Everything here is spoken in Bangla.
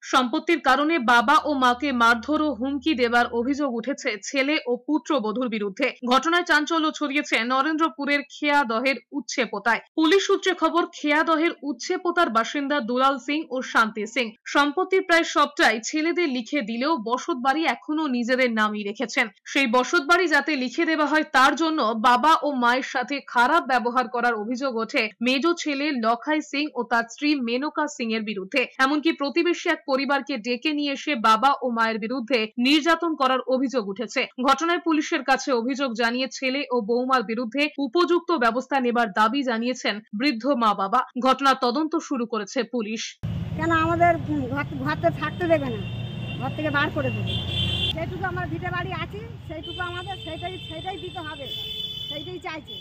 সম্পত্তির কারণে বাবা ও মাকে মারধর ও হুমকি দেবার অভিযোগ উঠেছে ছেলে ও পুত্রবধূর বিরুদ্ধে। ঘটনায় চাঞ্চল্য ছড়িয়েছে নরেন্দ্রপুরের খেয়াদহের উচ্ছেপোতায়। পুলিশ সূত্রে খবর, খেয়াদহের উচ্ছেপোতার বাসিন্দা দুলাল সিং ও শান্তি সিং সম্পত্তির প্রায় সবটাই ছেলেদের লিখে দিলেও বসত বাড়ি এখনো নিজেদের নামই রেখেছেন। সেই বসত বাড়ি যাতে লিখে দেওয়া হয় তার জন্য বাবা ও মায়ের সাথে খারাপ ব্যবহার করার অভিযোগ ওঠে মেজ ছেলে লখাই সিং ও তার স্ত্রী মেনকা সিং এর বিরুদ্ধে। এমনকি প্রতিবেশী এক পরিবারকে ডেকে নিয়ে এসে বাবা ও মায়ের বিরুদ্ধে নির্যাতন করার অভিযোগ উঠেছে। ঘটনায় পুলিশের কাছে অভিযোগ জানিয়ে ছেলে ও বৌমার বিরুদ্ধে উপযুক্ত ব্যবস্থা নেবার দাবি জানিয়েছেন বৃদ্ধ মা বাবা। ঘটনার তদন্ত শুরু করেছে পুলিশ। কেন আমাদের ঘরতে থাকতে দেবে না, ঘর থেকে বার করে দেবে। যেটুকু আমার ভিটে বাড়ি আছে সেইটুকু আমাদের সেইটাই দিতে হবে, সেইটাই চাইছে।